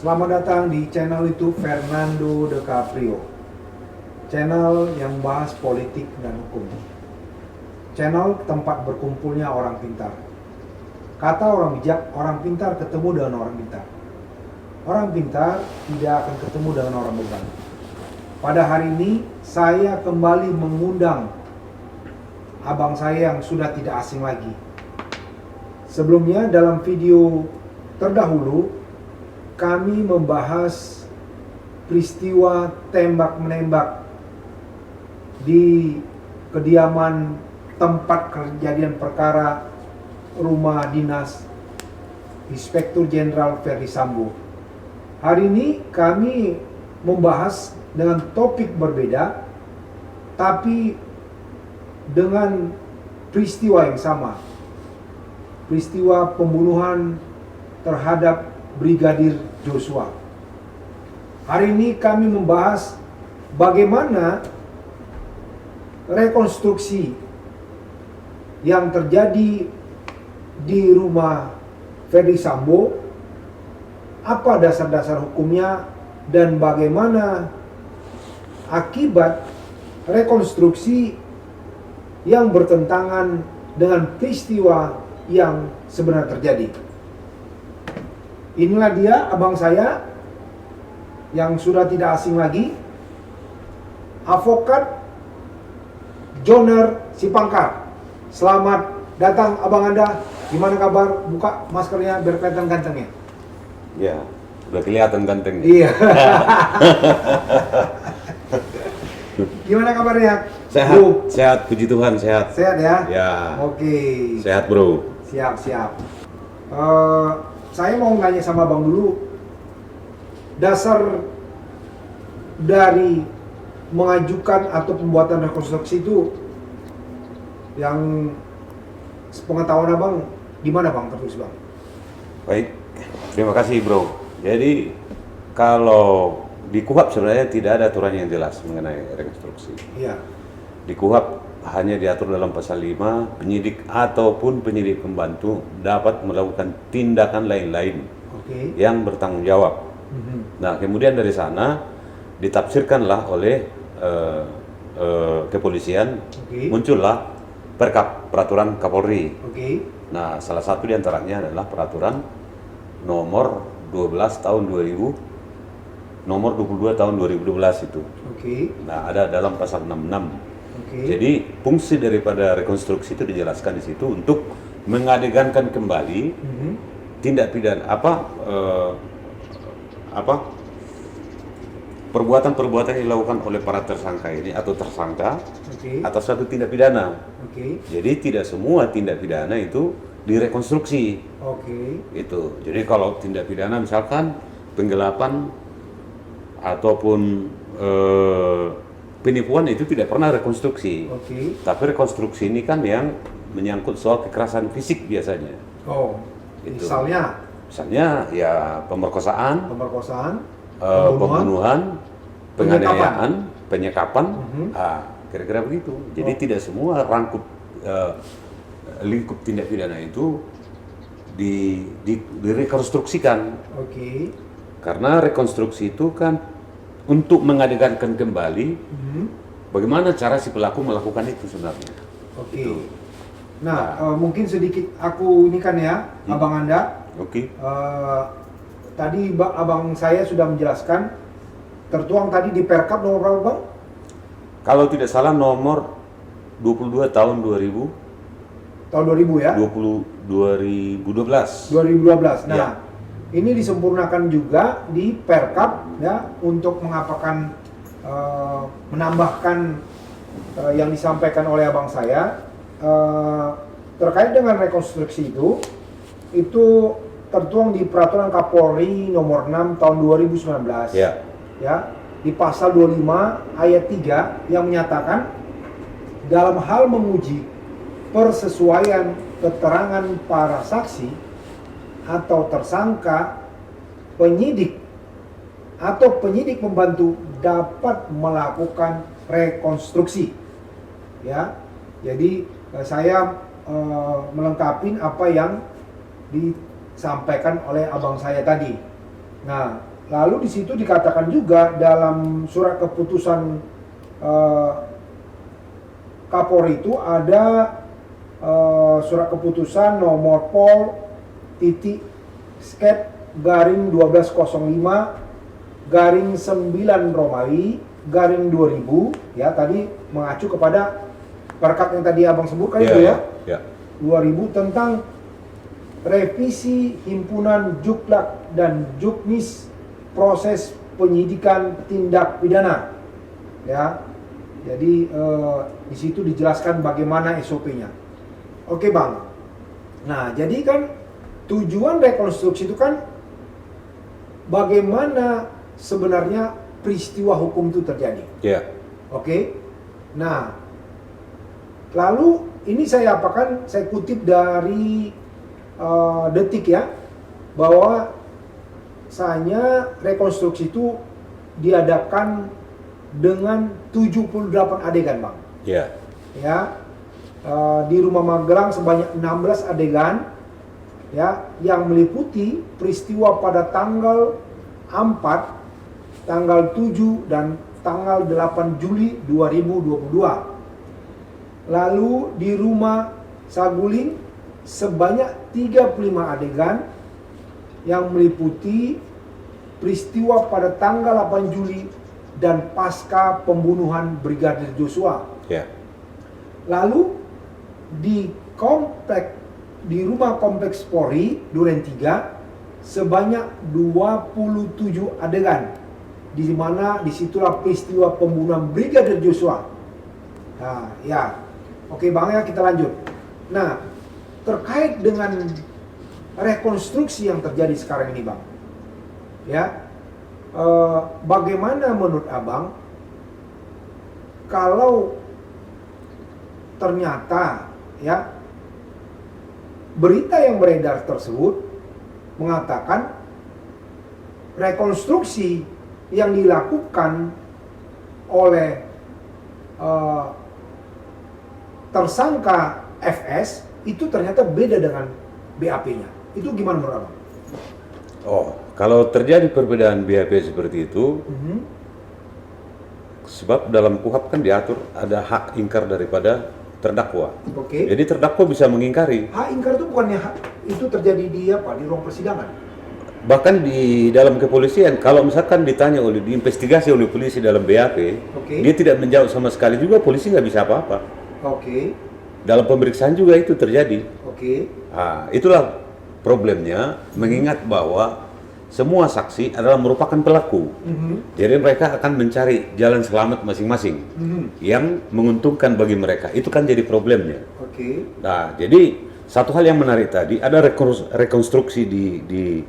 Selamat datang di channel YouTube Fernando De Caprio. Channel yang bahas politik dan hukum. Channel tempat berkumpulnya orang pintar. Kata orang bijak, orang pintar ketemu dengan orang pintar. Orang pintar tidak akan ketemu dengan orang beban. Pada hari ini saya kembali mengundang abang saya yang sudah tidak asing lagi. Sebelumnya dalam video terdahulu kami membahas peristiwa tembak-menembak di kediaman tempat kejadian perkara rumah dinas Inspektur Jenderal Ferdy Sambo. Hari ini kami membahas dengan topik berbeda, tapi dengan peristiwa yang sama. Peristiwa pembunuhan terhadap Brigadir Joshua. Hari ini kami membahas bagaimana rekonstruksi yang terjadi di rumah Ferdy Sambo, apa dasar-dasar hukumnya, dan bagaimana akibat rekonstruksi yang bertentangan dengan peristiwa yang sebenarnya terjadi. Inilah dia abang saya yang sudah tidak asing lagi, Advokat Joner Sipangkar. Selamat datang abang Anda. Gimana kabar? Buka maskernya biar kelihatan gantengnya. Ya, udah kelihatan ganteng. Iya. Gimana kabarnya? Sehat, Bro? sehat, puji Tuhan, sehat. Sehat ya? Ya. Oke. Sehat, bro. Siap. Saya mau nanya sama Bang dulu, dasar dari mengajukan atau pembuatan rekonstruksi itu yang pengetahuan Abang gimana Bang, terus Bang? Baik, terima kasih, bro. Jadi, kalau di KUHP sebenarnya tidak ada aturan yang jelas mengenai rekonstruksi. Iya. Di KUHP hanya diatur dalam pasal 5, penyidik ataupun penyidik pembantu dapat melakukan tindakan lain-lain yang bertanggung jawab. Nah, kemudian dari sana ditafsirkanlah oleh kepolisian, muncullah peraturan Kapolri. Nah, salah satu diantaranya adalah peraturan nomor 12 tahun 2000, nomor 22 tahun 2012 itu. Nah, ada dalam pasal 66. Jadi fungsi daripada rekonstruksi itu dijelaskan di situ untuk mengadegankan kembali tindak pidana perbuatan-perbuatan yang dilakukan oleh para tersangka ini atau tersangka atas suatu tindak pidana. Jadi tidak semua tindak pidana itu direkonstruksi. Itu. Jadi kalau tindak pidana misalkan penggelapan ataupun penipuan itu tidak pernah rekonstruksi. Tapi rekonstruksi ini kan yang menyangkut soal kekerasan fisik biasanya. Gitu. Misalnya ya pemerkosaan, pembunuhan, penganiayaan, penyekapan, kira-kira begitu. Jadi tidak semua lingkup tindak pidana itu direkonstruksikan. Karena rekonstruksi itu kan untuk mengadegankan kembali bagaimana cara si pelaku melakukan itu sebenarnya. Gitu. Nah, mungkin sedikit aku ini kan ya, abang Anda. Tadi abang saya sudah menjelaskan, tertuang tadi di Perkap nomor berapa Bang? Kalau tidak salah nomor 22 tahun 2000. Tahun 2000 ya? 2012. 2012. Nah, ya. Ini disempurnakan juga di Perkap ya, untuk mengapakan menambahkan yang disampaikan oleh abang saya terkait dengan rekonstruksi itu tertuang di peraturan Kapolri nomor 6 tahun 2019 ya, di pasal 25 ayat 3 yang menyatakan dalam hal menguji persesuaian keterangan para saksi atau tersangka, penyidik atau penyidik pembantu dapat melakukan rekonstruksi. Ya, jadi saya melengkapi apa yang disampaikan oleh abang saya tadi. Nah, Lalu di situ dikatakan juga dalam surat keputusan Kapolri itu ada surat keputusan nomor Pol titik skep garing 1205 garing 9 Romawi garing 2000 ya, tadi mengacu kepada perkap yang tadi abang sebutkan itu ya. 2000 tentang revisi himpunan Juklak dan Juknis proses penyidikan tindak pidana ya. Jadi di situ dijelaskan bagaimana SOP-nya. Oke bang. Nah jadi kan tujuan rekonstruksi itu kan bagaimana sebenarnya peristiwa hukum itu terjadi. Oke. Nah lalu ini saya apakan, saya kutip dari Detik ya, bahwa misalnya rekonstruksi itu diadakan dengan 78 adegan bang. Ya, di Rumah Magelang sebanyak 16 adegan ya, yang meliputi peristiwa pada tanggal 4, tanggal 7 dan tanggal 8 Juli 2022. Lalu di Rumah Saguling sebanyak 35 adegan yang meliputi peristiwa pada tanggal 8 Juli dan pasca pembunuhan Brigadir Joshua. Lalu di Rumah Kompleks Polri Duren 3 sebanyak 27 adegan, di mana disitulah peristiwa pembunuhan Brigadir Joshua. Nah, ya, oke bang ya, kita lanjut. Nah, terkait dengan rekonstruksi yang terjadi sekarang ini bang, ya, bagaimana menurut abang kalau ternyata ya berita yang beredar tersebut mengatakan rekonstruksi yang dilakukan oleh tersangka FS itu ternyata beda dengan BAP-nya. Itu gimana menurut abang? Kalau terjadi perbedaan BAP seperti itu, sebab dalam KUHP kan diatur ada hak ingkar daripada terdakwa. Jadi terdakwa bisa mengingkari. Hak ingkar itu bukannya itu terjadi di ruang persidangan? Bahkan di dalam kepolisian, kalau misalkan ditanya diinvestigasi oleh polisi dalam BAP, dia tidak menjawab sama sekali juga, polisi nggak bisa apa-apa. Dalam pemeriksaan juga itu terjadi. Nah, itulah problemnya, mengingat bahwa semua saksi adalah merupakan pelaku. Jadi mereka akan mencari jalan selamat masing-masing yang menguntungkan bagi mereka. Itu kan jadi problemnya. Nah, jadi satu hal yang menarik tadi, ada rekonstruksi di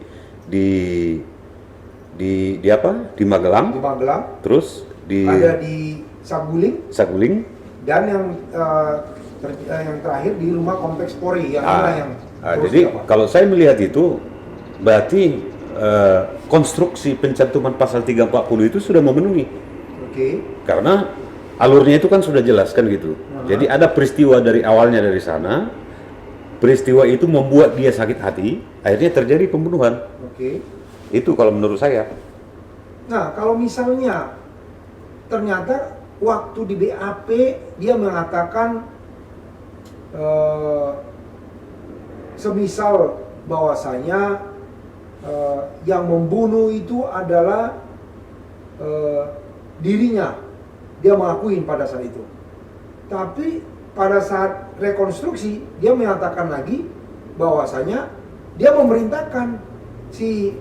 Magelang. Terus ada di Saguling. Dan yang terakhir di Rumah Kompleks Polri yang jadi kalau saya melihat itu berarti konstruksi pencantuman pasal 340 itu sudah memenuhi. Karena alurnya itu kan sudah jelas kan gitu. Jadi ada peristiwa dari awalnya dari sana. Peristiwa itu membuat dia sakit hati, akhirnya terjadi pembunuhan. Itu kalau menurut saya. Nah, kalau misalnya ternyata waktu di BAP dia mengatakan semisal bahwasanya yang membunuh itu adalah dirinya, dia mengakuin pada saat itu. Tapi pada saat rekonstruksi dia menyatakan lagi bahwasanya dia memerintahkan si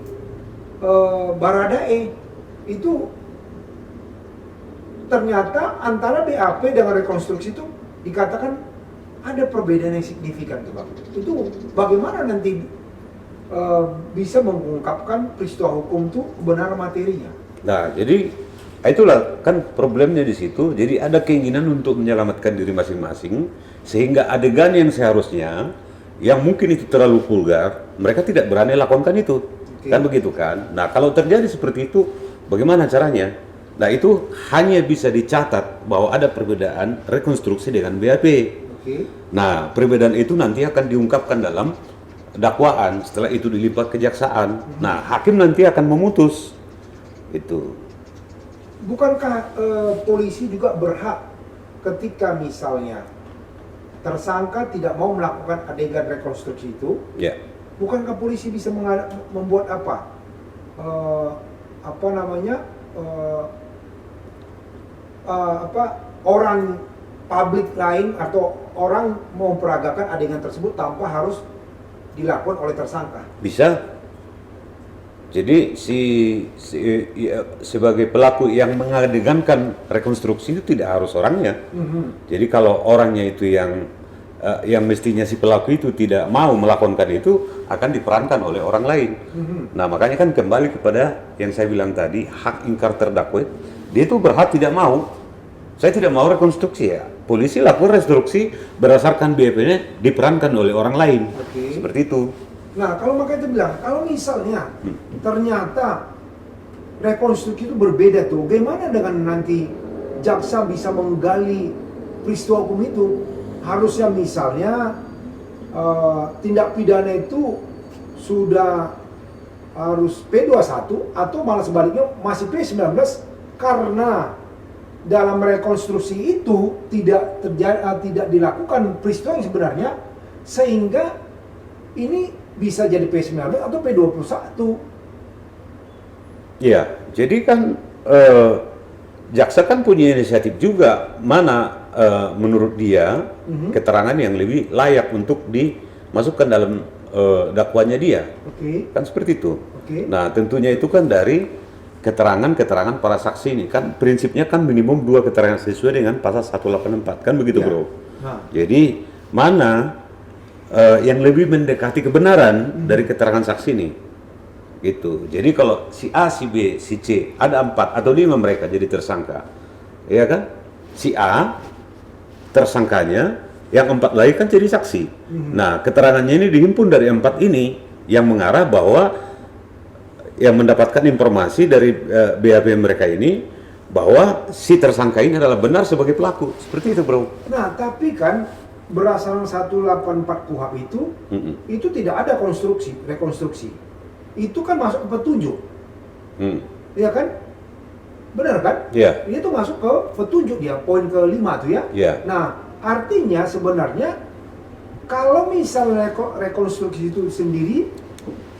Baradae. Itu ternyata antara BAP dengan rekonstruksi itu dikatakan ada perbedaan yang signifikan tuh bang. Itu bagaimana nanti bisa mengungkapkan peristiwa hukum itu kebenaran materinya? Nah, jadi itulah kan problemnya di situ. Jadi ada keinginan untuk menyelamatkan diri masing-masing, sehingga adegan yang seharusnya yang mungkin itu terlalu vulgar, mereka tidak berani lakukan itu. Kan begitu kan? Nah, kalau terjadi seperti itu, bagaimana caranya? Nah, itu hanya bisa dicatat bahwa ada perbedaan rekonstruksi dengan BAP. Nah, perbedaan itu nanti akan diungkapkan dalam dakwaan, setelah itu dilipat kejaksaan. Nah, hakim nanti akan memutus Itu. Bukankah polisi juga berhak ketika misalnya tersangka tidak mau melakukan adegan rekonstruksi itu, Ya. bukankah polisi bisa membuat apa? Apa namanya? Orang publik lain atau orang memperagakan adegan tersebut tanpa harus dilakukan oleh tersangka. Bisa. Jadi sebagai pelaku yang mengadegankan rekonstruksi itu tidak harus orangnya. Jadi kalau orangnya itu yang mestinya si pelaku itu tidak mau melakukan itu akan diperankan oleh orang lain. Nah makanya kan kembali kepada yang saya bilang tadi, hak ingkar terdakwa, dia itu berhak tidak mau. Saya tidak mau rekonstruksi ya. Polisi lakukan rekonstruksi berdasarkan BAP-nya diperankan oleh orang lain. Seperti itu. Nah, kalau makanya itu bilang, kalau misalnya ternyata rekonstruksi itu berbeda tuh, bagaimana dengan nanti jaksa bisa menggali peristiwa hukum itu? Harusnya misalnya tindak pidana itu sudah harus P21 atau malah sebaliknya masih P19 karena dalam rekonstruksi itu tidak dilakukan peristiwa yang sebenarnya, sehingga ini bisa jadi P19 atau P21. Iya, jadi kan jaksa kan punya inisiatif juga mana menurut dia keterangan yang lebih layak untuk dimasukkan dalam dakwaannya dia. Kan seperti itu. Nah, tentunya itu kan dari keterangan para saksi ini kan prinsipnya kan minimum 2 keterangan sesuai dengan pasal 184 kan begitu, Bro. Jadi mana yang lebih mendekati kebenaran dari keterangan saksi ini gitu. Jadi kalau si A, si B, si C ada 4 atau 5 mereka jadi tersangka, ya kan? Si A tersangkanya, yang 4 lagi kan jadi saksi. Nah keterangannya ini dihimpun dari 4 ini yang mengarah bahwa yang mendapatkan informasi dari BAP mereka ini bahwa si tersangka ini adalah benar sebagai pelaku. Seperti itu, Bro. Nah tapi kan berdasarkan 184 KUHP itu tidak ada rekonstruksi. Itu kan masuk ke petunjuk. Iya kan? Benar kan? Iya. Itu masuk ke petunjuk dia, poin ke-5 tuh ya. Iya. Nah, artinya sebenarnya kalau misalnya rekonstruksi itu sendiri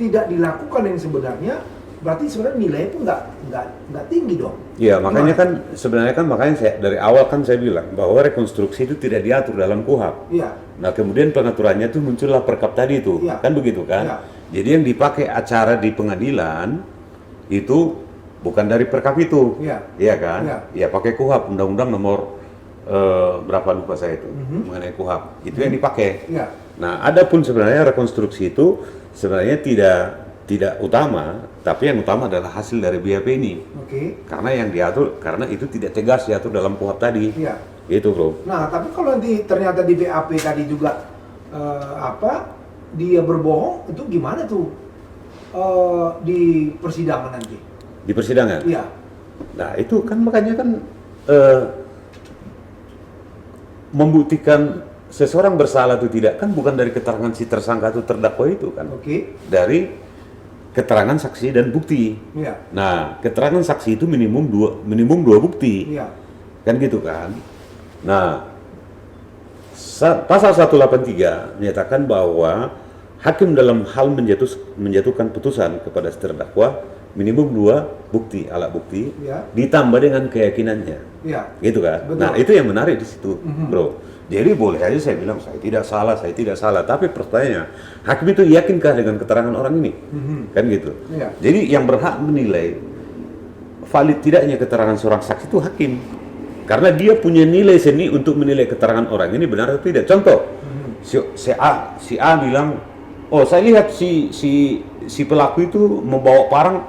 tidak dilakukan yang sebenarnya, berarti sebenarnya nilainya pun nggak tinggi dong. Iya, makanya kan sebenarnya kan makanya dari awal kan saya bilang bahwa rekonstruksi itu tidak diatur dalam KUHP. Iya. Nah kemudian pengaturannya itu muncullah perkap tadi itu, kan begitu kan? Iya. Jadi yang dipakai acara di pengadilan itu bukan dari perkap itu, iya kan? Ya pakai KUHP, Undang-Undang nomor berapa lupa saya itu mengenai KUHP itu yang dipakai. Nah adapun sebenarnya rekonstruksi itu sebenarnya tidak utama, tapi yang utama adalah hasil dari BAP ini. Karena yang diatur, karena itu tidak tegas diatur dalam KUHP tadi. Gitu, Bro. Nah, tapi kalau nanti ternyata di BAP tadi juga dia berbohong, itu gimana tuh di persidangan nanti? Di persidangan? Iya. Nah, itu kan makanya kan membuktikan seseorang bersalah atau tidak kan bukan dari keterangan si tersangka atau terdakwa itu kan. Dari keterangan saksi dan bukti. Nah, keterangan saksi itu minimum dua bukti. Kan gitu kan. Nah, pasal 183 menyatakan bahwa hakim dalam hal menjatuhkan putusan kepada terdakwa minimum 2 bukti, alat bukti, ditambah dengan keyakinannya. Gitu kan. Betul. Nah, itu yang menarik di situ, Bro. Jadi boleh aja saya bilang saya tidak salah, tapi pertanyaannya hakim itu yakinkah dengan keterangan orang ini? Kan gitu. Jadi yang berhak menilai valid tidaknya keterangan seorang saksi itu hakim. Karena dia punya nilai seni untuk menilai keterangan orang ini benar atau tidak. Contoh, si A bilang, oh saya lihat si pelaku itu membawa parang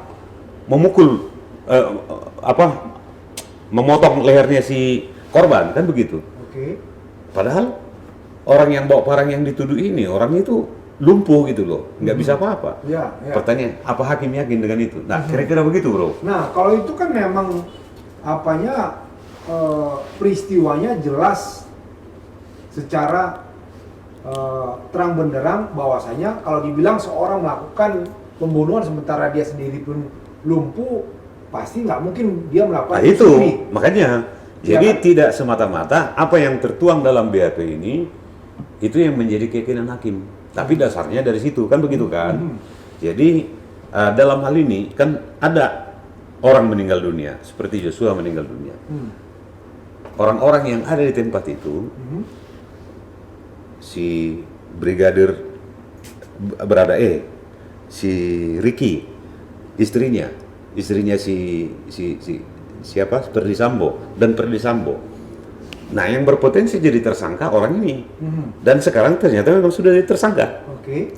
memukul memotong lehernya si korban, kan begitu. Padahal orang yang bawa parang yang dituduh ini orangnya itu lumpuh gitu loh, nggak bisa apa-apa. Pertanyaan, apa hakim yakin dengan itu? Nah, kira-kira begitu, Bro. Nah, kalau itu kan memang peristiwanya jelas secara terang benderang bahwasanya kalau dibilang seorang melakukan pembunuhan sementara dia sendiri pun lumpuh, pasti nggak mungkin dia melakukan Nah itu sendiri. makanya. Iya Jadi kan? tidak semata-mata apa yang tertuang dalam BAP ini itu yang menjadi keyakinan hakim. Tapi dasarnya dari situ kan begitu kan. Jadi dalam hal ini kan ada orang meninggal dunia seperti Joshua meninggal dunia. Orang-orang yang ada di tempat itu si Brigadir berada si Ricky istrinya si siapa Ferdi Sambo dan Ferdi Sambo. Nah yang berpotensi jadi tersangka orang ini dan sekarang ternyata memang sudah jadi tersangka.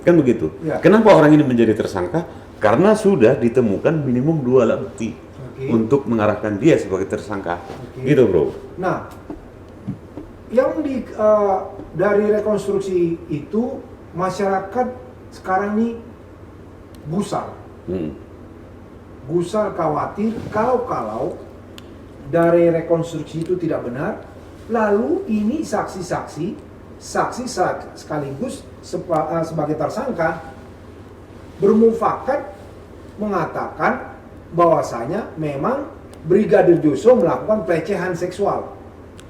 Kan begitu. Ya. Kenapa orang ini menjadi tersangka? Karena sudah ditemukan minimum 2 alat bukti untuk mengarahkan dia sebagai tersangka. Gitu bro. Nah, yang dari rekonstruksi itu masyarakat sekarang ini gusar. Gusar khawatir kalau dari rekonstruksi itu tidak benar, lalu ini saksi sekaligus sebagai tersangka bermufakat mengatakan bahwasanya memang Brigadir Joshua melakukan pelecehan seksual.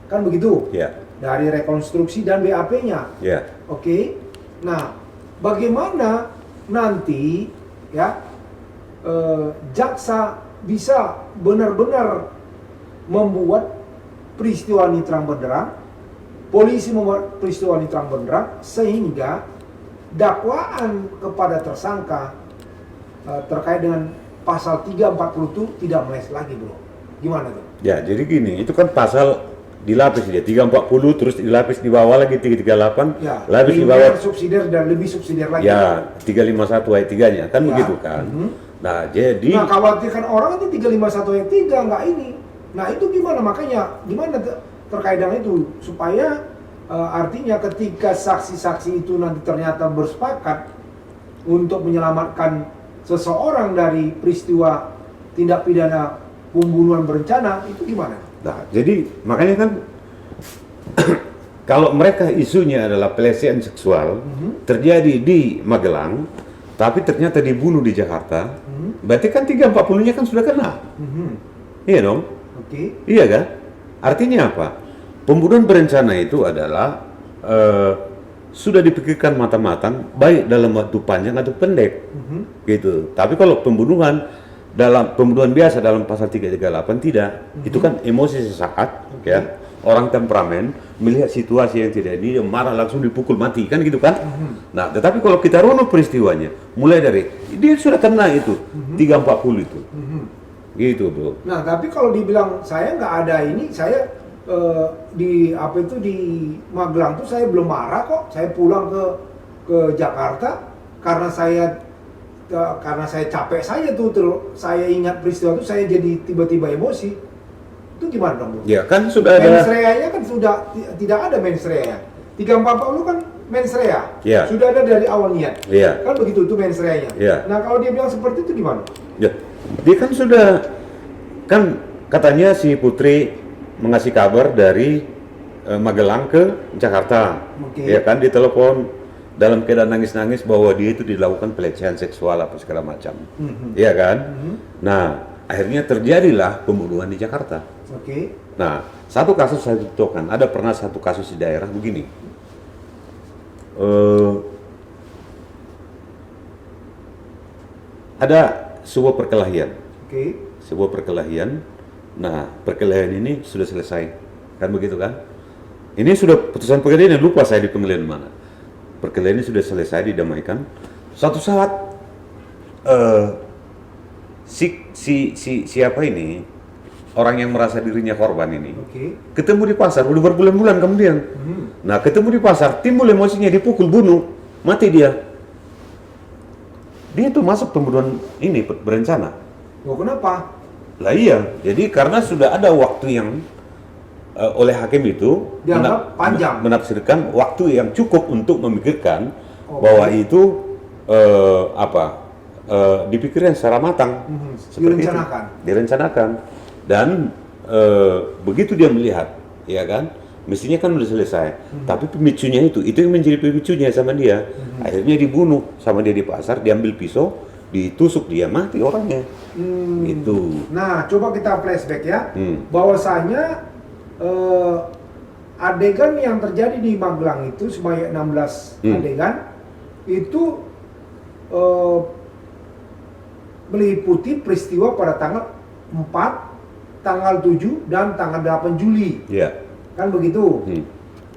Kan begitu? Ya. Dari rekonstruksi dan BAP-nya. Ya. Oke. Nah, bagaimana nanti ya jaksa bisa benar-benar membuat peristiwa ini terang benderang, polisi membuat peristiwa ini terang benderang sehingga dakwaan kepada tersangka terkait dengan pasal 340 itu tidak meleset lagi, bro. Gimana tuh? Ya, jadi gini, itu kan pasal dilapis dia 340 terus dilapis di bawah lagi 338, Ya, lapis di bawah subsidiar dan lebih subsidiar lagi. ya 351 ayat 3-nya kan begitu kan. Nah, jadi Nah, khawatirkan orang itu 351 ayat 3 nggak ini. Nah, itu gimana? Makanya gimana terkait dengan itu supaya artinya ketika saksi-saksi itu nanti ternyata bersepakat untuk menyelamatkan seseorang dari peristiwa tindak pidana pembunuhan berencana, itu gimana? nah, jadi makanya kan kalau mereka isunya adalah pelecehan seksual terjadi di Magelang tapi ternyata dibunuh di Jakarta, berarti kan 340-nya kan sudah kena. Iya dong? Iya kan? Artinya apa? Pembunuhan berencana itu adalah sudah dipikirkan matang-matang baik dalam waktu panjang atau pendek. Gitu. Tapi kalau pembunuhan biasa dalam pasal 338 tidak. Itu kan emosi sesaat, ya. Orang temperamen melihat situasi yang tidak ini, dia marah langsung dipukul mati, kan gitu kan? Nah, tetapi kalau kita runut peristiwanya, mulai dari dia sudah kena itu 340 itu. Gitu, bro. Nah, tapi kalau dibilang saya nggak ada ini, saya di Magelang tuh saya belum marah kok. Saya pulang ke Jakarta karena saya capek saja tuh, saya ingat peristiwa itu saya jadi tiba-tiba emosi. Itu gimana dong, bro? Ya kan sudah ada mens rea-nya kan sudah tidak ada mens rea. 340 kan mens rea. Ya. Sudah ada dari awal niat. Ya. Kan begitu itu mens rea-nya. Ya. Nah, kalau dia bilang seperti itu gimana? Ya, dia kan sudah kan katanya si Putri mengasih kabar dari Magelang ke Jakarta. Ya kan ditelepon dalam keadaan nangis-nangis bahwa dia itu dilakukan pelecehan seksual apa segala macam. Iya kan? Nah, akhirnya terjadilah pembunuhan di Jakarta. Nah, satu kasus saya contohkan, ada pernah satu kasus di daerah begini. Ada sebuah perkelahian. Sebuah perkelahian. Nah, perkelahian ini sudah selesai. Kan begitu kan? Ini sudah putusan pengadilan, lupa saya di pengadilan mana. Perkelahian ini sudah selesai, didamaikan. Suatu saat siapa ini, orang yang merasa dirinya korban ini, ketemu di pasar, udah berbulan-bulan kemudian. Nah, ketemu di pasar, timbul emosinya, dipukul, bunuh, mati dia. Dia tuh masuk pembunuhan ini berencana. Oh, kenapa? Lah iya, jadi karena sudah ada waktu yang oleh hakim itu dianggap panjang, menafsirkan waktu yang cukup untuk memikirkan bahwa itu dipikirkan secara matang, seperti direncanakan. Direncanakan. Dan begitu dia melihat, ya kan, mestinya kan udah selesai, tapi pemicunya itu yang menjadi pemicunya sama dia. Akhirnya dibunuh sama dia di pasar, diambil pisau, ditusuk dia mati orangnya. Itu. Nah, coba kita flashback ya. Bahwasanya adegan yang terjadi di Magelang itu sebanyak 16 adegan itu meliputi peristiwa pada tanggal 4, tanggal 7 dan tanggal 8 Juli. Iya. Kan begitu.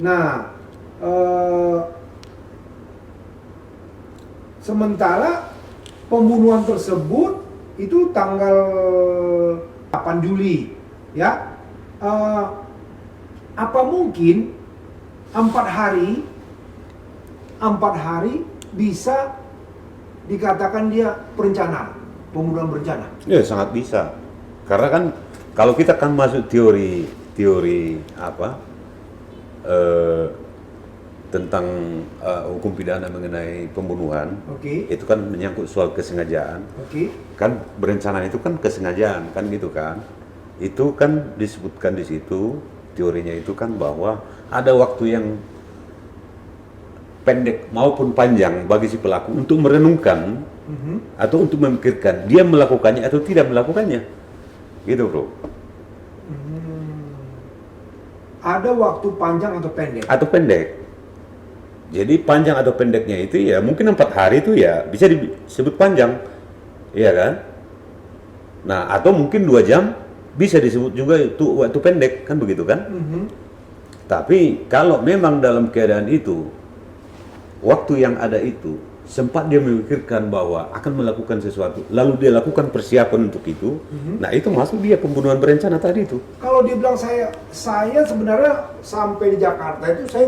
Nah, sementara pembunuhan tersebut itu tanggal 8 Juli, ya. Apa mungkin 4 hari bisa dikatakan dia pembunuhan berencana? Ya, sangat bisa. Karena kan kalau kita kan masuk teori apa tentang hukum pidana mengenai pembunuhan, itu kan menyangkut soal kesengajaan. Kan berencana itu kan kesengajaan, kan gitu kan. Itu kan disebutkan di situ, teorinya itu kan bahwa ada waktu yang pendek maupun panjang bagi si pelaku untuk merenungkan atau untuk memikirkan dia melakukannya atau tidak melakukannya, gitu bro. Ada waktu panjang atau pendek? Atau pendek. Jadi panjang atau pendeknya itu ya mungkin 4 hari itu ya bisa disebut panjang, iya kan? Nah, atau mungkin 2 jam bisa disebut juga itu waktu pendek, kan begitu kan? Tapi kalau memang dalam keadaan itu, waktu yang ada itu, sempat dia memikirkan bahwa akan melakukan sesuatu, lalu dia lakukan persiapan untuk itu, nah itu masuk dia pembunuhan berencana tadi itu. Kalau dia bilang saya sebenarnya sampai di Jakarta itu saya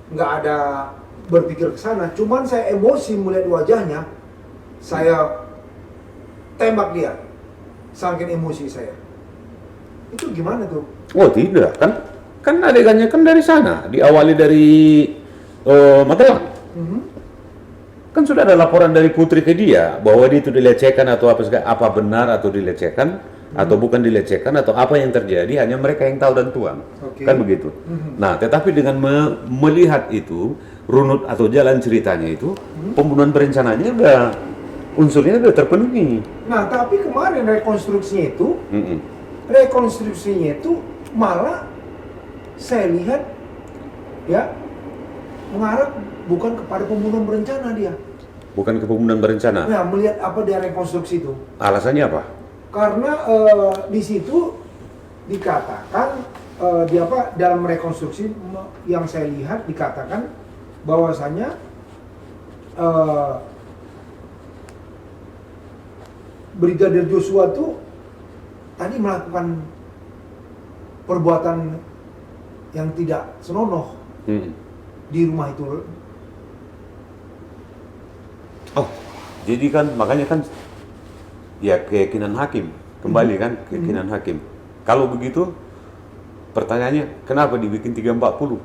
nggak ada berpikir ke sana, cuman saya emosi melihat wajahnya, saya tembak dia, saking emosi saya. Itu gimana tuh? Oh tidak, kan adegannya kan dari sana, diawali dari Magelang. Kan sudah ada laporan dari putri ke dia bahwa dia itu dilecehkan atau apa benar atau dilecehkan atau bukan dilecehkan atau apa yang terjadi, hanya mereka yang tahu dan Tuhan. Kan begitu. Nah, tetapi dengan melihat itu runut atau jalan ceritanya itu, pembunuhan berencananya udah unsurnya udah terpenuhi. Nah, tapi kemarin rekonstruksinya itu malah saya lihat ya mengarah bukan kepada pembunuhan berencana dia. Bukan ke pembunuhan berencana. Nah, melihat apa dia rekonstruksi itu? Alasannya apa? Karena di situ dikatakan dalam rekonstruksi yang saya lihat dikatakan bahwasanya Brigadir Joshua tuh tadi melakukan perbuatan yang tidak senonoh di rumah itu. Oh, jadi kan makanya kan ya keyakinan hakim kembali kan keyakinan hakim. Kalau begitu pertanyaannya kenapa dibikin 340?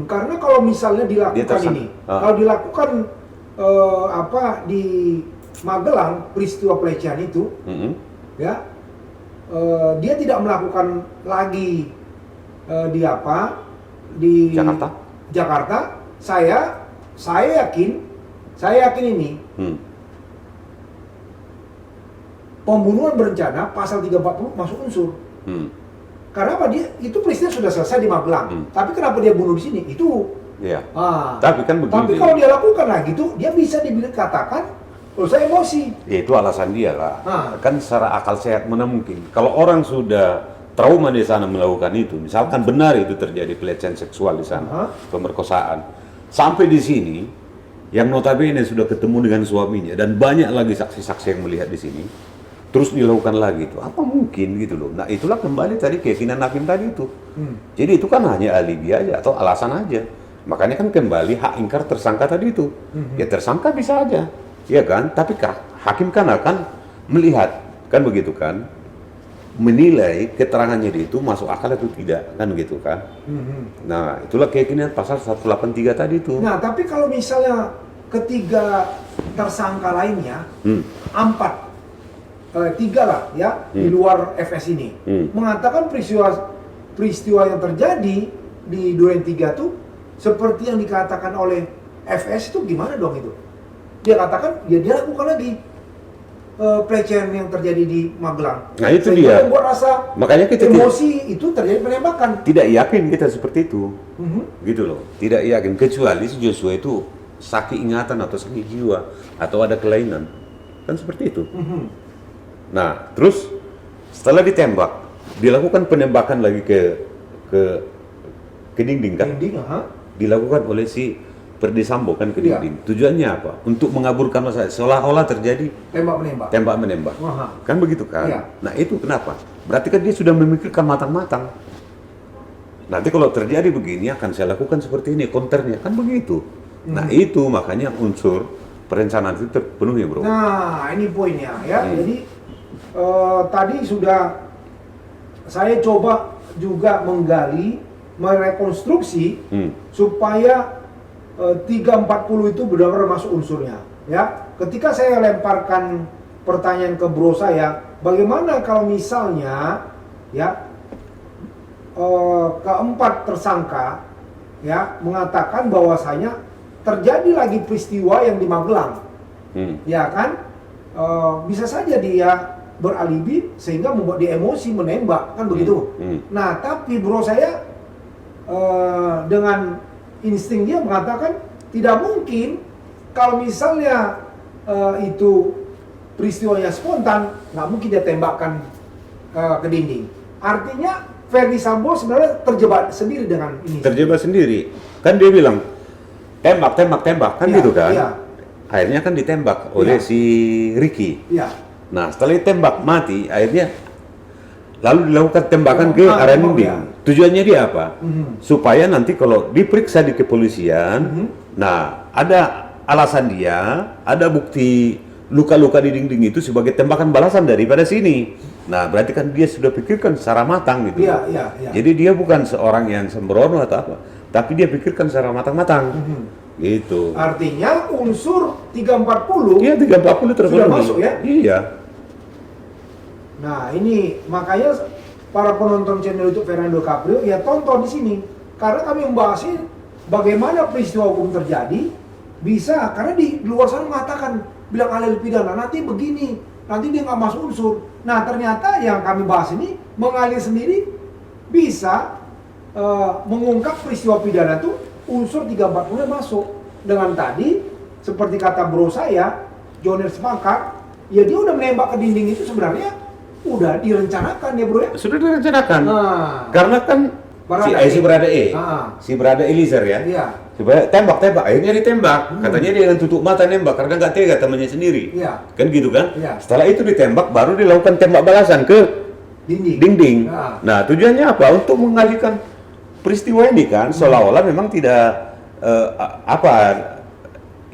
Karena kalau misalnya dilakukan ini, kalau dilakukan di Magelang peristiwa pelecehan itu, ya dia tidak melakukan lagi di Jakarta. Saya yakin ini pembunuhan berencana pasal 340 masuk unsur. Karena apa? Itu peristiwa sudah selesai di Magelang. Tapi kenapa dia bunuh di sini? Itu. Iya. Tapi kan begini. Tapi kalau dia lakukan lagi itu, dia bisa dikatakan, saya emosi. Ya, itu alasan dia lah. Kan secara akal sehat mana mungkin. Kalau orang sudah trauma di sana melakukan itu, misalkan benar itu terjadi pelecehan seksual di sana, pemerkosaan, sampai di sini, yang notabene sudah ketemu dengan suaminya dan banyak lagi saksi-saksi yang melihat di sini, terus dilakukan lagi itu, apa mungkin gitu loh. Nah itulah kembali tadi keyakinan hakim tadi itu. Jadi itu kan hanya alibi aja atau alasan aja. Makanya kan kembali hak ingkar tersangka tadi itu. Ya tersangka bisa aja, ya kan. Tapi hakim kan akan melihat, kan begitu kan, menilai keterangannya itu masuk akal atau tidak, kan gitu kan. Nah itulah keyakinan pasal 183 tadi itu. Nah tapi kalau misalnya ketiga tersangka lainnya, 3 lah ya di luar FS ini mengatakan peristiwa yang terjadi di Duren 3 tuh seperti yang dikatakan oleh FS itu, gimana dong itu? Dia katakan dia lakukan lagi. pelecehan yang terjadi di Magelang. Nah, itu sehingga dia. membuat rasa Makanya kita emosi itu terjadi penembakan. tidak yakin kita seperti itu. Mhm. Gitu loh. Tidak yakin kecuali si Joshua itu sakit ingatan atau sakit jiwa atau ada kelainan. Kan seperti itu. Mhm. Nah, terus setelah ditembak, dilakukan penembakan lagi ke dinding kan? Dinding, aha. Dilakukan oleh si Ferdi Sambo kan ke Iya. dinding. Tujuannya apa? Untuk mengaburkan masalah, seolah-olah terjadi Tembak-menembak. tembak-menembak. Aha. Kan begitu kan? Iya. Nah, itu kenapa? Berarti kan dia sudah memikirkan matang-matang. Nanti kalau terjadi begini akan saya lakukan seperti ini, counternya kan begitu. Nah, itu makanya unsur perencanaan itu terpenuhi, Bro. Nah, ini poinnya ya. Jadi tadi sudah saya coba juga menggali, merekonstruksi supaya 340 itu benar-benar masuk unsurnya. Ya, ketika saya lemparkan pertanyaan ke bro saya, bagaimana kalau misalnya ya keempat tersangka ya mengatakan bahwasanya terjadi lagi peristiwa yang di Magelang, ya kan? Bisa saja dia beralibi sehingga membuat dia emosi menembak, kan begitu. Nah, tapi bro saya dengan insting dia mengatakan tidak mungkin kalau misalnya itu peristiwanya spontan, nggak mungkin dia tembakkan ke dinding. Artinya Ferdi Sambo sebenarnya terjebak sendiri dengan ini. Terjebak sendiri. Kan dia bilang tembak kan Iya, gitu kan. iya. Akhirnya kan ditembak oleh si Ricky. Iya. Nah, setelah ditembak mati, akhirnya lalu dilakukan tembakan ke Ah, area oh, dinding. ya. Tujuannya dia apa? Mhm. Supaya nanti kalau diperiksa di kepolisian, nah ada alasan dia, ada bukti luka-luka di dinding itu sebagai tembakan balasan daripada sini. Nah, berarti kan dia sudah pikirkan secara matang gitu. Iya, iya, iya. Jadi dia bukan seorang yang sembrono atau apa, tapi dia pikirkan secara matang-matang. Gitu. Artinya unsur 340 Iya, 340 terpenuhi. Sudah masuk ya? Iya. Nah, ini makanya para penonton channel YouTube Fernando Caprio ya tonton di sini karena kami membahasnya bagaimana peristiwa hukum terjadi bisa karena di luar sana mengatakan bilang ahli pidana nanti begini, nanti dia nggak masuk unsur. Nah, ternyata yang kami bahas ini mengalir sendiri bisa mengungkap peristiwa pidana itu unsur 340 masuk dengan tadi seperti kata bro saya Joner sepakat ya dia udah menembak ke dinding itu sebenarnya udah direncanakan ya bro ya. Sudah direncanakan. Nah, Karena kan si Berada E, Ah. si Berada Eliezer ya. Iya. Supaya tembak, akhirnya ditembak. Katanya dia dengan tutup mata nembak karena nggak tega temannya sendiri. Iya. Kan gitu kan? Iya. Setelah itu ditembak, baru dilakukan tembak balasan ke dinding. Nah. Nah, tujuannya apa? Untuk mengalihkan peristiwa ini kan, seolah-olah memang tidak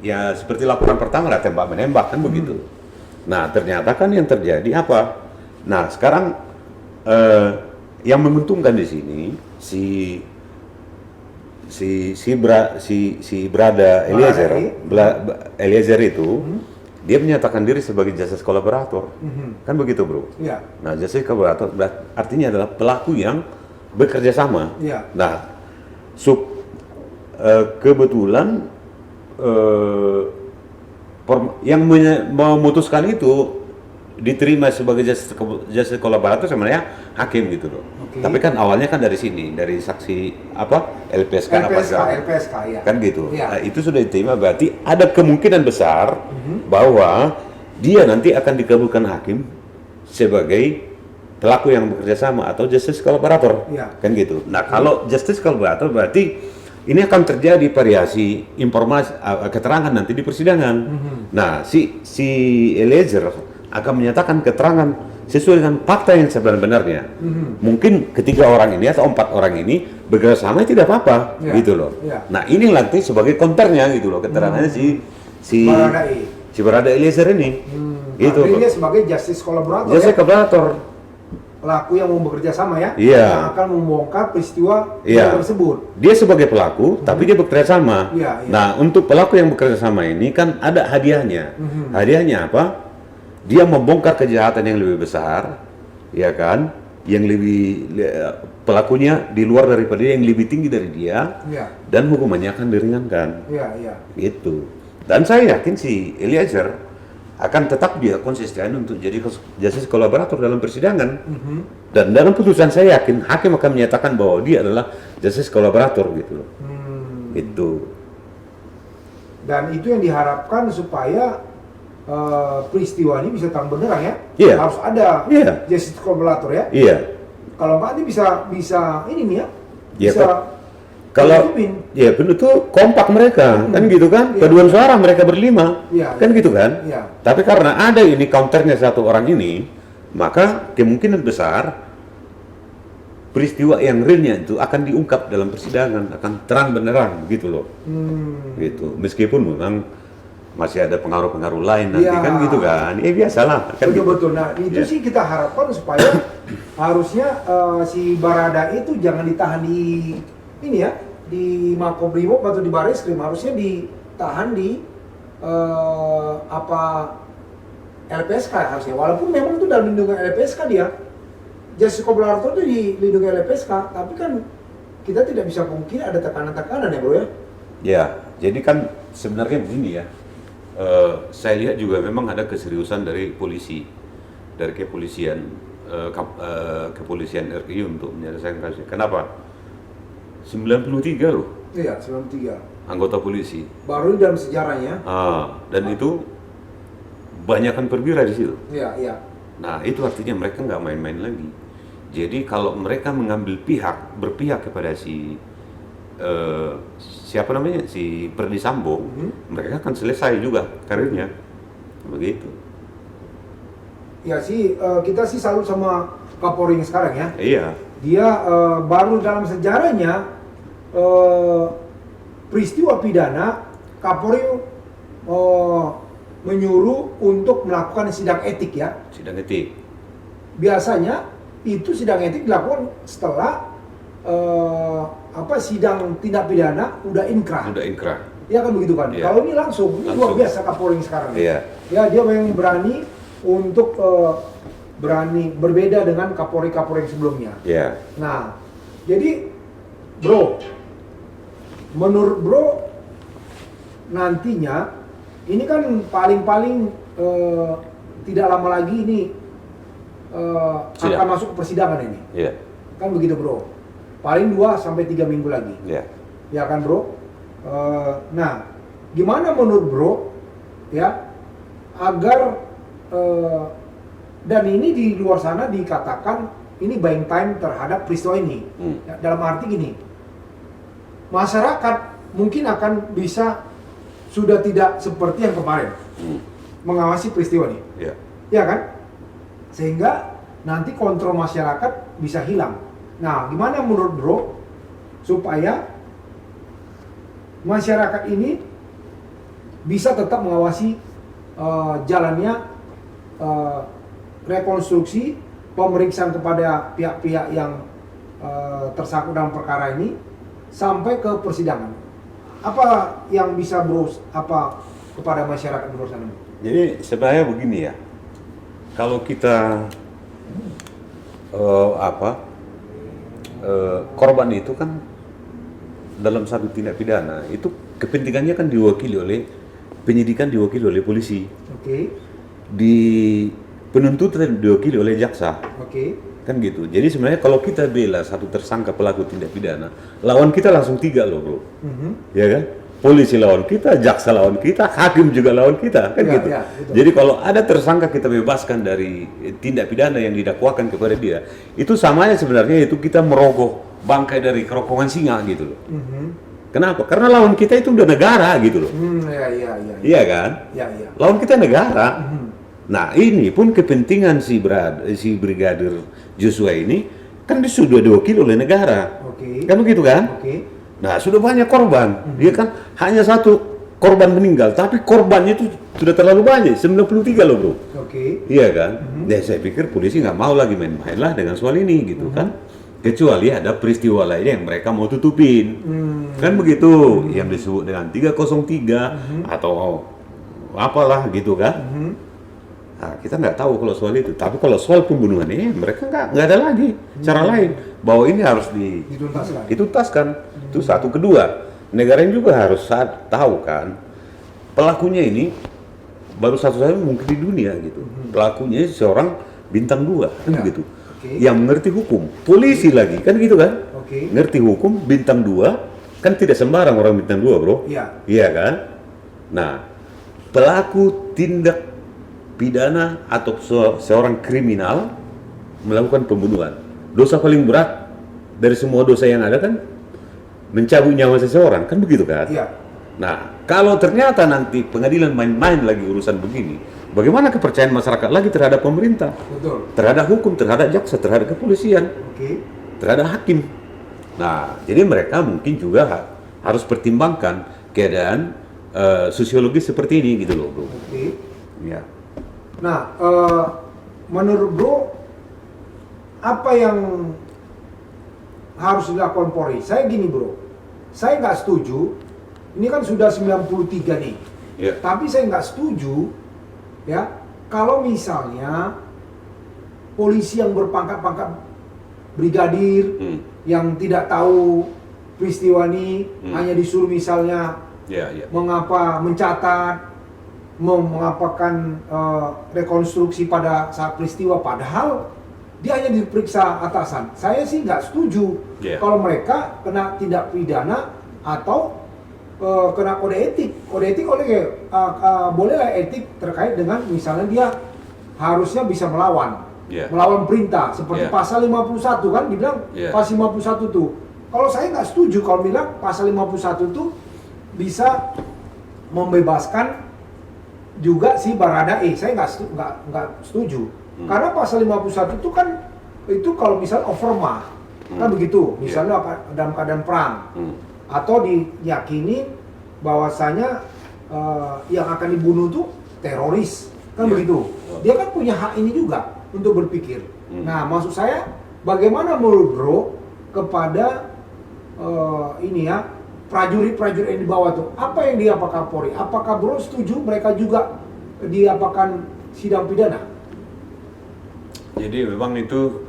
ya seperti laporan pertama lah tembak menembak kan begitu. Nah, ternyata kan yang terjadi apa? Nah, sekarang yang menguntungkan di sini si Brada Eliezer itu dia menyatakan diri sebagai justice collaborator. Kan begitu, Bro? Iya. Nah, justice collaborator artinya adalah pelaku yang bekerja sama. Iya. Nah, kebetulan yang memutuskan itu diterima sebagai justice collaborator sebenarnya hakim gitu loh. Oke. Tapi kan awalnya kan dari sini, dari saksi LPSK ya. kan gitu. Iya. Nah, itu sudah diterima berarti ada kemungkinan besar bahwa dia nanti akan dikabulkan hakim sebagai pelaku yang bekerja sama atau justice collaborator. Iya. Kan gitu. Nah, kalau justice collaborator berarti ini akan terjadi variasi informasi keterangan nanti di persidangan. Nah, si Eliezer akan menyatakan keterangan sesuai dengan fakta yang sebenarnya. Mungkin ketiga orang ini atau 4 orang ini bekerja sama tidak apa-apa, Ya, gitu loh. ya. Nah, ini nanti sebagai konternya gitu loh, keterangannya si Barada Eliezer ini. Gitu loh. Artinya sebagai justice collaborator Justice collaborator. pelaku yang mau bekerja sama ya, Iya. yang akan membongkar peristiwa Iya. tersebut. Dia sebagai pelaku, tapi dia bekerja sama. Iya, iya. Nah, untuk pelaku yang bekerja sama ini kan ada hadiahnya. Hadiahnya apa? Dia membongkar kejahatan yang lebih besar, ya kan? Yang lebih pelakunya di luar daripada dia, yang lebih tinggi dari dia, Iya. dan hukumannya akan diringankan. Iya, iya. Gitu. Dan saya yakin si Eliezer akan tetap dia konsisten untuk jadi justice kolaborator dalam persidangan. Dan dalam putusan saya yakin hakim akan menyatakan bahwa dia adalah justice kolaborator gitu loh. Itu. Dan itu yang diharapkan supaya peristiwa ini bisa terang benderang ya. Iya. Harus ada Iya. justice kolaborator ya. Iya. Kalau nggak ini bisa ini nih ya. Iya, Bisa kalau ya benar tuh kompak mereka kan gitu kan, paduan suara mereka berlima kan gitu kan. Tapi karena ada ini counternya satu orang ini, maka kemungkinan besar peristiwa yang realnya itu akan diungkap dalam persidangan, akan terang benderang gitu loh. Gitu. Meskipun memang masih ada pengaruh-pengaruh lain nanti kan gitu kan. Ya biasalah kan. Betul. Nah, itu sih kita harapkan supaya harusnya si Barada itu jangan ditahan di ini ya, di Makobrimob atau di Barreskrim, harusnya ditahan di LPSK harusnya. Walaupun memang itu dalam lindungan LPSK dia. Justice kolaborator itu di lindungan LPSK, tapi kan kita tidak bisa mungkin ada tekanan-tekanan ya bro ya. Ya, jadi kan sebenarnya begini ya. Saya lihat juga memang ada keseriusan dari polisi, dari kepolisian RI untuk menyelesaikan kasus. Kenapa? 93 loh. Iya, 93. Anggota polisi. Baru dalam sejarahnya. Dan itu banyakkan perwira di situ. Iya. Nah, itu artinya mereka nggak main-main lagi. Jadi kalau mereka mengambil berpihak kepada siapa namanya, si Perdi Sambo, mereka akan selesai juga karirnya, begitu. Ya sih, kita sih salut sama Kapolri yang sekarang ya. Iya. Dia baru dalam sejarahnya peristiwa pidana Kapolri menyuruh untuk melakukan sidang etik ya. Sidang etik. Biasanya itu sidang etik dilakukan setelah sidang tindak pidana udah inkrah. Ya kan begitu kan. Iya. Kalau ini langsung, ini luar biasa Kapolri sekarang. Iya. Ya dia memang berani untuk berbeda dengan Kapolri-Kapolri yang sebelumnya. Iya. Nah, jadi bro, menurut bro nantinya ini kan paling-paling tidak lama lagi ini akan masuk ke persidangan ini. Iya. Kan begitu bro. Paling 2-3 minggu lagi. Iya. Ya kan bro. Nah, gimana menurut bro ya agar dan ini di luar sana dikatakan ini buying time terhadap peristiwa ini. Ya, dalam arti gini, masyarakat mungkin akan bisa sudah tidak seperti yang kemarin mengawasi peristiwa ini. Iya. Ya kan? Sehingga nanti kontrol masyarakat bisa hilang. Nah, gimana menurut bro supaya masyarakat ini bisa tetap mengawasi jalannya rekonstruksi pemeriksaan kepada pihak-pihak yang tersangkut dalam perkara ini sampai ke persidangan. Apa yang bisa bro kepada masyarakat di luar sana? Jadi sebenarnya begini ya, kalau kita korban itu kan dalam satu tindak pidana itu kepentingannya kan diwakili oleh penyidikan, diwakili oleh polisi. Di penuntutan diwakili oleh jaksa. Kan gitu. Jadi sebenarnya kalau kita bela satu tersangka pelaku tindak pidana, lawan kita langsung 3 loh bro. Ya kan? Polisi lawan kita, jaksa lawan kita, hakim juga lawan kita, kan gitu. Ya, jadi kalau ada tersangka kita bebaskan dari tindak pidana yang didakwakan kepada dia, itu samanya sebenarnya itu kita merogoh bangkai dari kerongkongan singa gitu loh. Kenapa? Karena lawan kita itu udah negara gitu loh. Iya kan? Lawan kita negara. Nah ini pun kepentingan si Brigadir Joshua ini kan dia sudah diwakili oleh negara. Kan begitu kan? Nah sudah banyak korban, dia kan hanya satu korban meninggal, tapi korbannya itu sudah terlalu banyak, 93 loh bro. Iya kan? Ya saya pikir polisi nggak mau lagi main-main lah dengan soal ini gitu kan. Kecuali ada peristiwa lainnya yang mereka mau tutupin. Kan begitu, yang disebut dengan 303 atau apalah gitu kan. Nah, kita nggak tahu kalau soal itu, tapi kalau soal pembunuhan ini mereka nggak ada lagi cara lain bahwa ini harus dituntaskan. Itu satu. Kedua, negara ini juga harus tahu kan pelakunya ini baru satu-satunya mungkin di dunia gitu. Pelakunya seorang bintang 2 kan Ya. begitu. Oke. Yang mengerti hukum, polisi lagi kan gitu kan. Oke. Ngerti hukum bintang 2 kan tidak sembarang orang bintang 2 bro. Iya. Iya kan. Nah, pelaku tindak pidana atau seorang kriminal melakukan pembunuhan, dosa paling berat dari semua dosa yang ada kan mencabut nyawa seseorang kan begitu kan. Iya. Nah, kalau ternyata nanti pengadilan main-main lagi urusan begini, bagaimana kepercayaan masyarakat lagi terhadap pemerintah, Betul. terhadap hukum, terhadap jaksa, terhadap kepolisian, Oke. terhadap hakim? Nah, jadi mereka mungkin juga harus pertimbangkan keadaan sosiologis seperti ini gitu loh, bro. Oke. Ya. Nah, menurut Bro, apa yang harus dilakukan Polri? Saya gini Bro, saya nggak setuju. Ini kan sudah 93 nih. Ya. Tapi saya nggak setuju, ya, kalau misalnya polisi yang berpangkat-pangkat brigadir, yang tidak tahu peristiwa ini, hanya disuruh misalnya Ya, ya. mengapa mencatat, mengapakan rekonstruksi pada saat peristiwa, padahal dia hanya diperiksa atasan. Saya sih nggak setuju kalau mereka kena tindak pidana atau kena kode etik. Kode etik bolehlah etik terkait dengan misalnya dia harusnya bisa melawan, melawan perintah seperti pasal 51 kan dibilang pasal 51 tuh. Kalau saya nggak setuju kalau bilang pasal 51 tuh bisa membebaskan juga si Baradae. Saya nggak setuju. Karena pasal 51 itu kan itu kalau misalnya overmah kan begitu, misalnya dalam keadaan perang atau diyakini bahwasanya yang akan dibunuh itu teroris kan begitu. Dia kan punya hak ini juga untuk berpikir. Nah, maksud saya bagaimana menurut Bro kepada ini ya prajurit-prajurit yang di bawah tuh, apa yang diapakan Polri? Apakah Bro setuju mereka juga diapakan sidang pidana? Jadi memang itu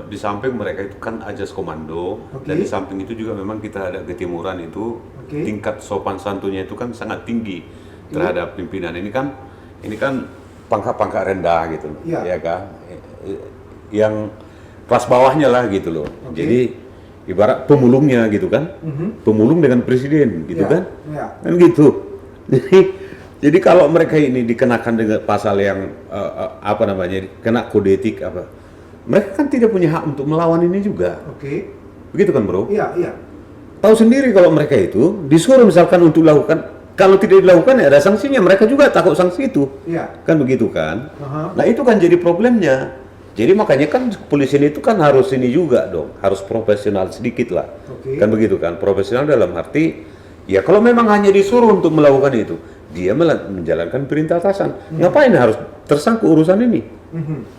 di samping mereka itu kan ajas komando, dan di samping itu juga memang kita ada ketimuran itu tingkat sopan santunnya itu kan sangat tinggi terhadap pimpinan. Ini kan pangkat-pangkat rendah gitu, ya kan? Yang kelas bawahnya lah gitu loh. Jadi ibarat pemulungnya gitu kan, pemulung dengan presiden gitu kan, kan gitu. Jadi kalau mereka ini dikenakan dengan pasal yang apa namanya, kena kode etik apa, mereka kan tidak punya hak untuk melawan ini juga. Begitu kan bro? Iya. Tahu sendiri kalau mereka itu disuruh misalkan untuk lakukan, kalau tidak dilakukan ya ada sanksinya, mereka juga takut sanksi itu. Kan begitu kan? Nah itu kan jadi problemnya. Jadi makanya kan kepolisian itu kan harus ini juga dong, harus profesional sedikit lah. Kan begitu kan? Profesional dalam arti, ya kalau memang hanya disuruh untuk melakukan itu, dia menjalankan perintah atasan. Ngapain harus tersangkut urusan ini?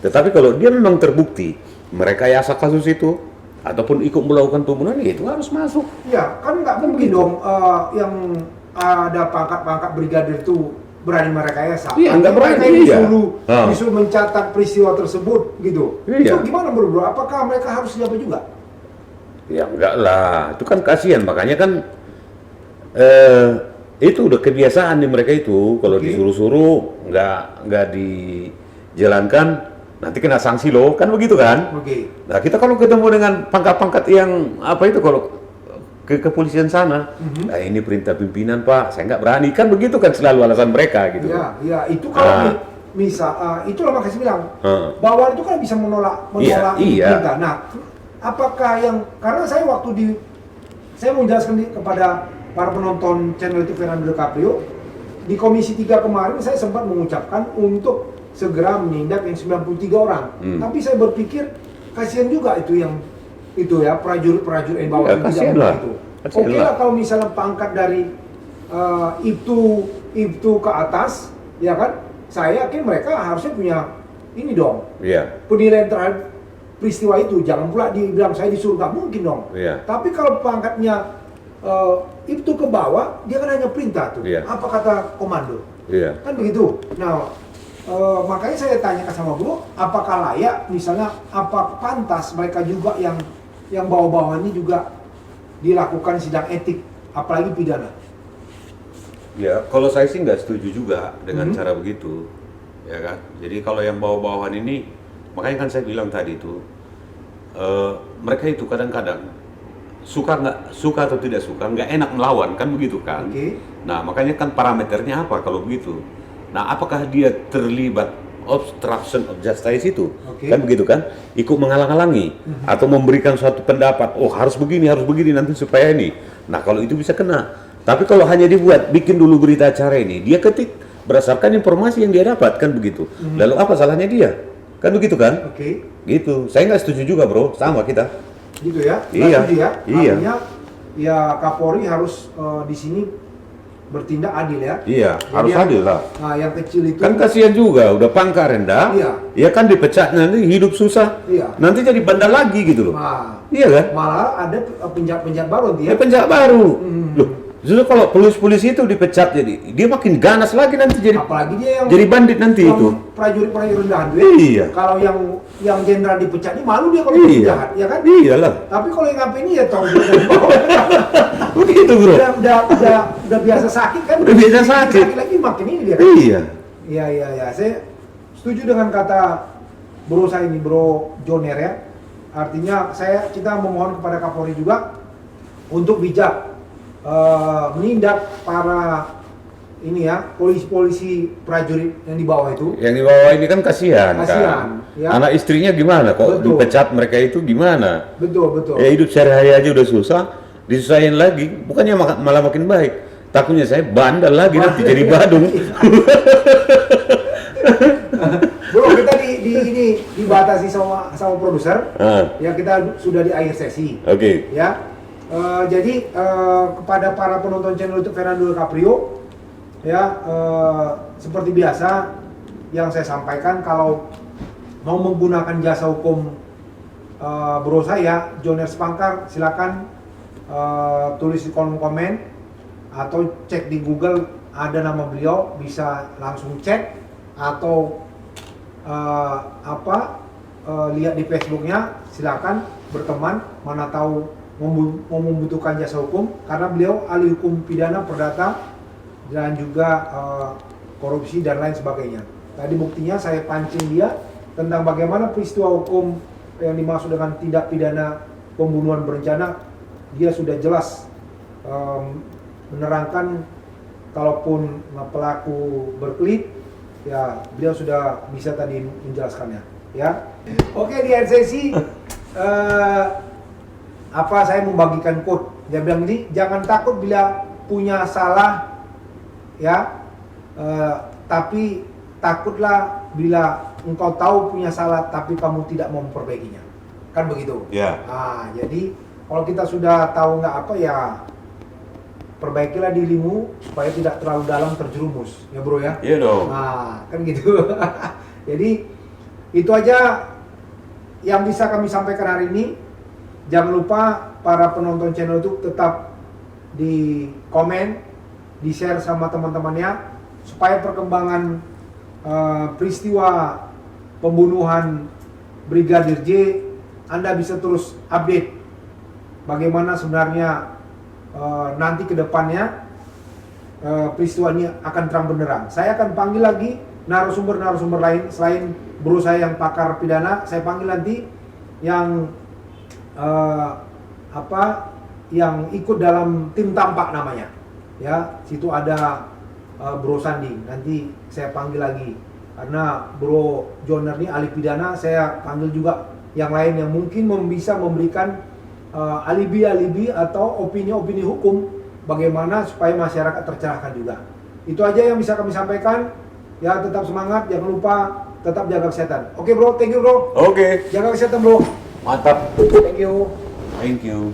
Tetapi kalau dia memang terbukti merekayasa kasus itu, ataupun ikut melakukan pembunuhan, ya itu harus masuk. Ya, kan nggak mungkin dong yang ada pangkat-pangkat brigadir itu berani merekayasa. Iya, nggak berani. Disuruh mencatat peristiwa tersebut gitu. Itu gimana bro? Apakah mereka harus siapa juga? Ya enggak lah, itu kan kasihan. Makanya kan itu udah kebiasaan di mereka itu. Kalau disuruh-suruh nggak dijalankan, nanti kena sanksi loh, kan begitu kan? Nah kita kalau ketemu dengan pangkat-pangkat yang apa itu, kalau ke kepolisian sana, nah ini perintah pimpinan Pak, saya nggak berani, kan begitu kan selalu alasan mereka gitu. Ya itu kalau misal itulah makanya saya bilang bawaan itu kan bisa menolak perintah. Nah, apakah yang, karena saya saya mau jelaskan kepada para penonton channel itu Fernando DiCaprio, di Komisi 3 kemarin saya sempat mengucapkan untuk segera menindak yang 93 orang. Tapi saya berpikir kasihan juga itu yang itu ya, prajurit-prajurit yang bawah yang tidak benar itu. Oke lah kalau misalnya pangkat dari itu ke atas, ya kan? Saya yakin mereka harusnya punya ini dong. Penilaian terhadap peristiwa itu, jangan pula dibilang saya disuruh, nggak mungkin dong. Tapi kalau pangkatnya itu ke bawah, dia kan hanya perintah tuh. Apa kata komando? Kan begitu. Nah, makanya saya tanyakan sama Bro, apakah layak misalnya, apa pantas mereka juga yang bawah-bawahnya juga dilakukan sidang etik, apalagi pidana? Ya, kalau saya sih nggak setuju juga dengan cara begitu, ya kan. Jadi kalau yang bawa-bawahan ini, makanya kan saya bilang tadi itu, mereka itu kadang-kadang suka atau tidak suka, nggak enak melawan kan begitu kan. Nah makanya kan parameternya apa kalau begitu. Nah apakah dia terlibat obstruction of justice itu, kan begitu kan, ikut menghalang-halangi atau memberikan suatu pendapat, oh harus begini nanti supaya ini. Nah kalau itu bisa kena. Tapi kalau hanya dibuat, bikin dulu berita acara ini, dia ketik berdasarkan informasi yang dia dapat, kan begitu. Lalu apa salahnya dia? Kan begitu kan? Gitu. Saya nggak setuju juga bro, sama kita. Gitu ya? Iya. Iya. Artinya ya Kapolri harus di sini bertindak adil ya? Iya, jadi harus adil lah. Nah yang kecil itu kan kasihan juga, udah pangkat rendah, ya kan dipecat nanti hidup susah, nanti jadi bandel lagi gitu loh. Iya kan? Malah ada penjahat baru dia. Penjahat baru. Loh, justru kalau polisi itu dipecat jadi dia makin ganas lagi nanti jadi. Apalagi dia yang jadi bandit nanti itu. Prajurit rendahan itu. Iya. Kalau yang jenderal dipecat ini malu dia kalau penjahat, ya kan? Iyalah. Tapi kalau yang ngapain ini ya tahu dia dari bawah. Begitu bro. Udah biasa sakit kan? Udah biasa sakit. Sakit lagi makin ini dia kan? Iya. Iya. Saya setuju dengan kata bro saya ini, Bro Joner ya. Artinya kita memohon kepada Kapolri juga untuk bijak menindak para ini ya polisi prajurit yang di bawah itu. Yang di bawah ini kan kasihan kan. Ya. Anak istrinya gimana? Kok dipecat mereka itu gimana? Betul. Ya hidup sehari-hari aja udah susah, disusahin lagi. Bukannya malah makin baik. Takutnya saya bandel lagi nanti jadi badung. Bro, kita dibatasi sama produser. Ya kita sudah di akhir sesi. Ya. Jadi kepada para penonton channel YouTube Fernando Caprio ya, seperti biasa yang saya sampaikan, kalau mau menggunakan jasa hukum bro saya Joner Spangkar, silakan tulis di kolom komen atau cek di Google, ada nama beliau, bisa langsung cek atau lihat di Facebooknya, silakan berteman, mana tahu mau membutuhkan jasa hukum, karena beliau ahli hukum pidana perdata dan juga korupsi dan lain sebagainya. Tadi buktinya saya pancing dia tentang bagaimana peristiwa hukum yang dimaksud dengan tindak pidana pembunuhan berencana. Dia sudah jelas menerangkan, kalaupun pelaku berkelit, ya beliau sudah bisa tadi menjelaskannya. Ya, oke, di sesi saya membagikan quote. Dia bilang ini, jangan takut bila punya salah, ya, tapi takutlah bila engkau tahu punya salah tapi kamu tidak mau memperbaikinya. Kan begitu? Ya. Nah, jadi kalau kita sudah tahu nggak apa, ya perbaikilah dirimu supaya tidak terlalu dalam terjerumus, ya bro ya? Iya dong. Nah, kan gitu. Jadi itu aja yang bisa kami sampaikan hari ini. Jangan lupa para penonton channel itu tetap di komen, di share sama teman-temannya, supaya perkembangan peristiwa pembunuhan Brigadir J, Anda bisa terus update bagaimana sebenarnya nanti ke depannya peristiwa ini akan terang benderang. Saya akan panggil lagi narasumber lain selain bro saya yang pakar pidana. Saya panggil nanti yang yang ikut dalam tim tampak namanya, ya, situ ada Bro Sandi, nanti saya panggil lagi, karena Bro Joner ini ahli pidana, saya panggil juga yang lain yang mungkin bisa memberikan alibi atau opini hukum bagaimana supaya masyarakat tercerahkan juga. Itu aja yang bisa kami sampaikan, ya. Tetap semangat, jangan lupa tetap jaga kesehatan. Oke bro, thank you bro. Oke. Jaga kesehatan bro. Mantap. Thank you. Thank you.